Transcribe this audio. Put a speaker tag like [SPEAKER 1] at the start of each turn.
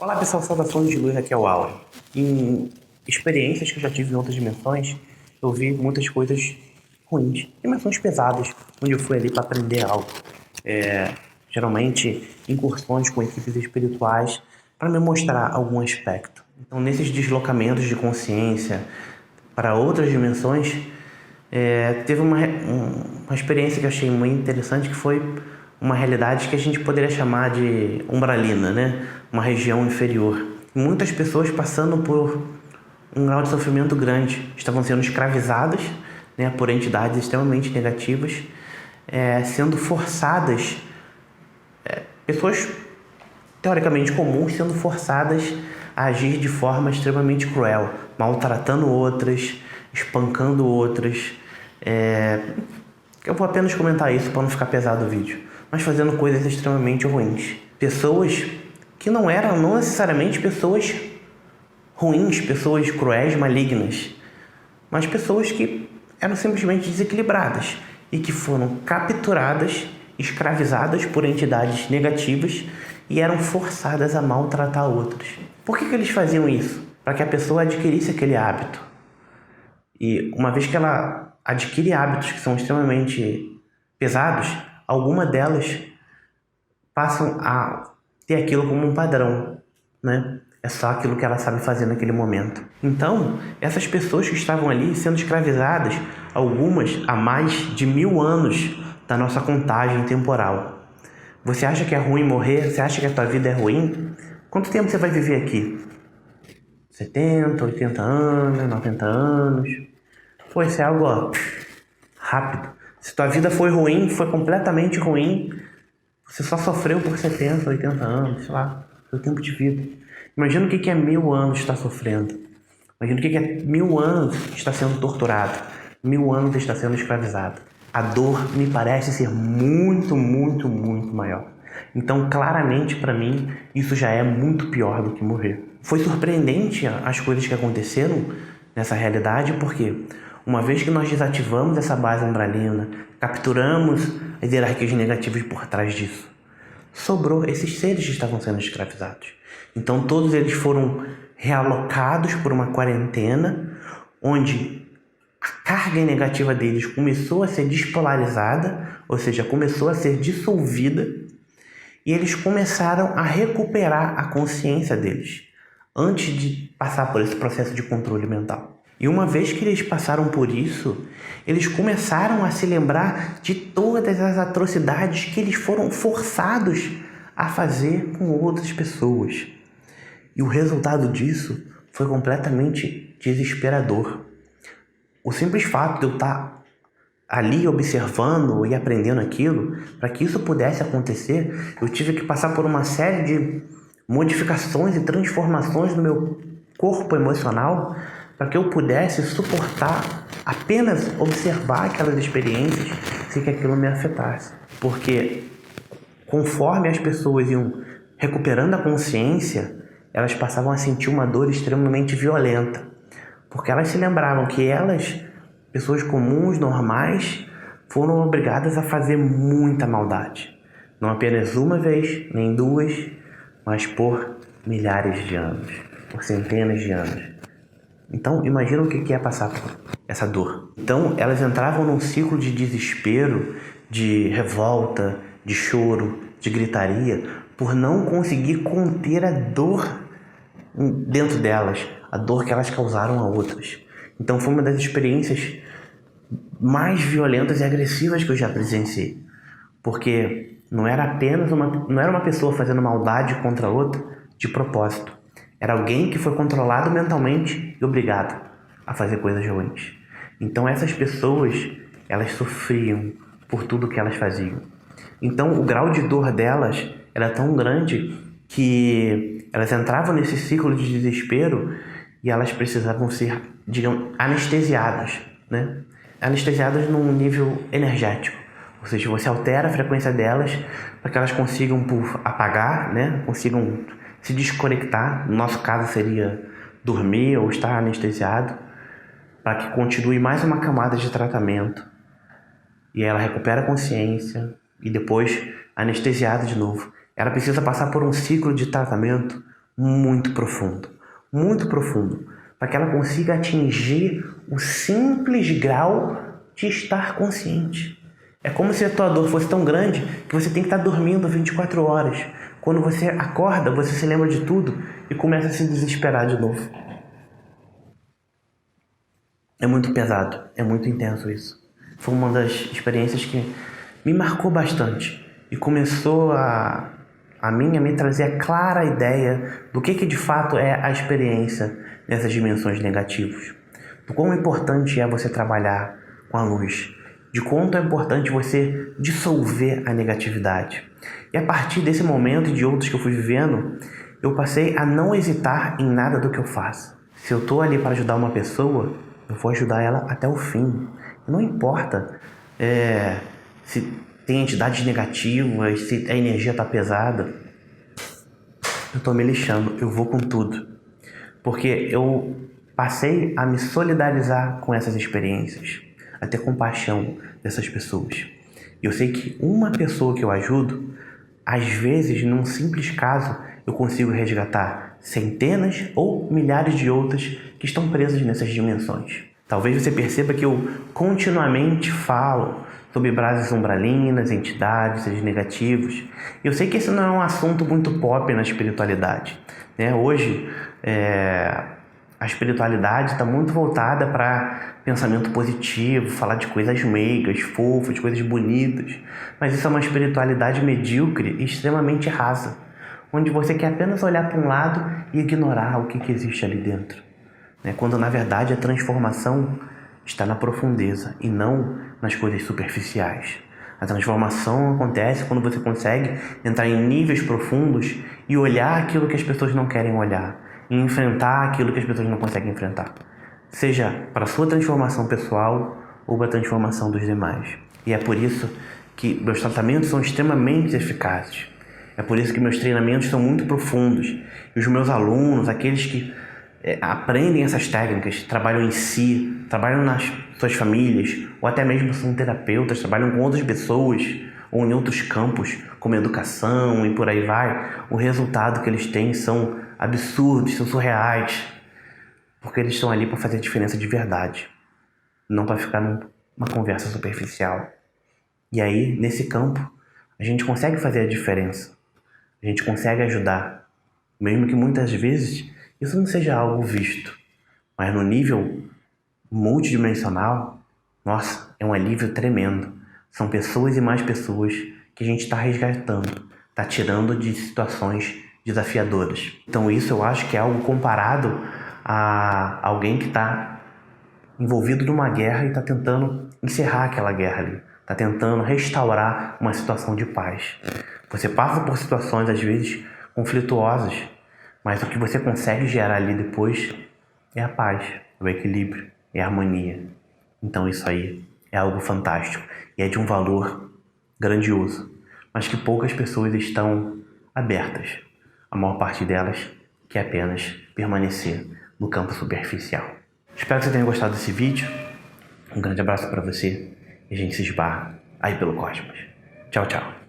[SPEAKER 1] Olá pessoal, saudações de luz, aqui é o Aura. Em experiências que eu já tive em outras dimensões, eu vi muitas coisas ruins, dimensões pesadas, onde eu fui ali para aprender algo. Geralmente incursões com equipes espirituais para me mostrar algum aspecto. Então nesses deslocamentos de consciência para outras dimensões, teve uma experiência que eu achei muito interessante, que foi uma realidade que a gente poderia chamar de umbralina, né? Uma região inferior. Muitas pessoas passando por um grau de sofrimento grande, estavam sendo escravizadas, né, por entidades extremamente negativas, sendo forçadas, pessoas teoricamente comuns sendo forçadas a agir de forma extremamente cruel, maltratando outras, espancando outras. Eu vou apenas comentar isso para não ficar pesado o vídeo, mas fazendo coisas extremamente ruins. Pessoas que não eram não necessariamente pessoas ruins, pessoas cruéis, malignas, mas pessoas que eram simplesmente desequilibradas e que foram capturadas, escravizadas por entidades negativas e eram forçadas a maltratar outros. Por que eles faziam isso? Para que a pessoa adquirisse aquele hábito. E uma vez que ela adquire hábitos que são extremamente pesados, alguma delas passam a ter aquilo como um padrão, né? É só aquilo que ela sabe fazer naquele momento. Então, essas pessoas que estavam ali sendo escravizadas, algumas há mais de 1000 anos da nossa contagem temporal. Você acha que é ruim morrer? Você acha que a tua vida é ruim? Quanto tempo você vai viver aqui? 70, 80 anos, 90 anos? Pô, isso é algo, ó, rápido. Se tua vida foi ruim, foi completamente ruim, você só sofreu por 70, 80 anos, sei lá, foi o tempo de vida. Imagina o que é 1000 anos estar sofrendo. Imagina o que é 1000 anos estar sendo torturado. 1000 anos estar sendo escravizado. A dor me parece ser muito, muito, muito maior. Então, claramente, para mim, isso já é muito pior do que morrer. Foi surpreendente as coisas que aconteceram nessa realidade, porque uma vez que nós desativamos essa base umbralina, capturamos as hierarquias negativas por trás disso, sobrou esses seres que estavam sendo escravizados. Então todos eles foram realocados por uma quarentena, onde a carga negativa deles começou a ser despolarizada, ou seja, começou a ser dissolvida, e eles começaram a recuperar a consciência deles, antes de passar por esse processo de controle mental. E uma vez que eles passaram por isso, eles começaram a se lembrar de todas as atrocidades que eles foram forçados a fazer com outras pessoas. E o resultado disso foi completamente desesperador. O simples fato de eu estar ali observando e aprendendo aquilo, para que isso pudesse acontecer, eu tive que passar por uma série de modificações e transformações no meu corpo emocional para que eu pudesse suportar apenas observar aquelas experiências sem que aquilo me afetasse. Porque conforme as pessoas iam recuperando a consciência, elas passavam a sentir uma dor extremamente violenta. Porque elas se lembravam que elas, pessoas comuns, normais, foram obrigadas a fazer muita maldade. Não apenas uma vez, nem duas, mas por milhares de anos, por centenas de anos. Então, imagina o que é passar por essa dor. Então, elas entravam num ciclo de desespero, de revolta, de choro, de gritaria, por não conseguir conter a dor dentro delas, a dor que elas causaram a outras. Então, foi uma das experiências mais violentas e agressivas que eu já presenciei. Porque não era uma pessoa fazendo maldade contra outra de propósito. Era alguém que foi controlado mentalmente e obrigado a fazer coisas ruins. Então essas pessoas, elas sofriam por tudo que elas faziam. Então o grau de dor delas era tão grande que elas entravam nesse ciclo de desespero e elas precisavam ser, digamos, anestesiadas, né? Anestesiadas num nível energético. Ou seja, você altera a frequência delas para que elas consigam apagar, né? Consigam se desconectar. No nosso caso seria dormir ou estar anestesiado, para que continue mais uma camada de tratamento. E ela recupera a consciência e depois anestesiada de novo. Ela precisa passar por um ciclo de tratamento muito profundo, para que ela consiga atingir o simples grau de estar consciente. É como se a tua dor fosse tão grande que você tem que estar dormindo 24 horas. Quando você acorda, você se lembra de tudo e começa a se desesperar de novo. É muito pesado, é muito intenso isso. Foi uma das experiências que me marcou bastante e começou a me trazer a clara ideia do que de fato é a experiência nessas dimensões negativas. Do quão importante é você trabalhar com a luz, de quanto é importante você dissolver a negatividade. E a partir desse momento e de outros que eu fui vivendo, eu passei a não hesitar em nada do que eu faço. Se eu estou ali para ajudar uma pessoa, eu vou ajudar ela até o fim. Não importa se tem entidades negativas, se a energia está pesada. Eu estou me lixando, eu vou com tudo. Porque eu passei a me solidarizar com essas experiências, a ter compaixão dessas pessoas. E eu sei que uma pessoa que eu ajudo, às vezes, num simples caso, eu consigo resgatar centenas ou milhares de outras que estão presas nessas dimensões. Talvez você perceba que eu continuamente falo sobre brasas umbralinas, entidades, seres negativos. Eu sei que esse não é um assunto muito pop na espiritualidade, né? Hoje, a espiritualidade está muito voltada para pensamento positivo, falar de coisas meigas, fofas, de coisas bonitas. Mas isso é uma espiritualidade medíocre e extremamente rasa, onde você quer apenas olhar para um lado e ignorar o que existe ali dentro. Quando na verdade a transformação está na profundeza e não nas coisas superficiais. A transformação acontece quando você consegue entrar em níveis profundos e olhar aquilo que as pessoas não querem olhar, e enfrentar aquilo que as pessoas não conseguem enfrentar, seja para a sua transformação pessoal ou para a transformação dos demais. E é por isso que meus tratamentos são extremamente eficazes. É por isso que meus treinamentos são muito profundos. E os meus alunos, aqueles que aprendem essas técnicas, trabalham em si, trabalham nas suas famílias, ou até mesmo são terapeutas, trabalham com outras pessoas, ou em outros campos, como educação e por aí vai, o resultado que eles têm são absurdos, são surreais, porque eles estão ali para fazer a diferença de verdade, não para ficar numa conversa superficial. E aí, nesse campo, a gente consegue fazer a diferença, a gente consegue ajudar, mesmo que muitas vezes isso não seja algo visto, mas no nível multidimensional, nossa, é um alívio tremendo. São pessoas e mais pessoas que a gente está resgatando, está tirando de situações desafiadoras. Então isso eu acho que é algo comparado a alguém que está envolvido numa guerra e está tentando encerrar aquela guerra ali, está tentando restaurar uma situação de paz. Você passa por situações às vezes conflituosas, mas o que você consegue gerar ali depois é a paz, é o equilíbrio, é a harmonia. Então isso aí é algo fantástico e é de um valor grandioso, mas que poucas pessoas estão abertas. A maior parte delas quer apenas permanecer no campo superficial. Espero que você tenha gostado desse vídeo. Um grande abraço para você e a gente se esbarra aí pelo cosmos. Tchau, tchau.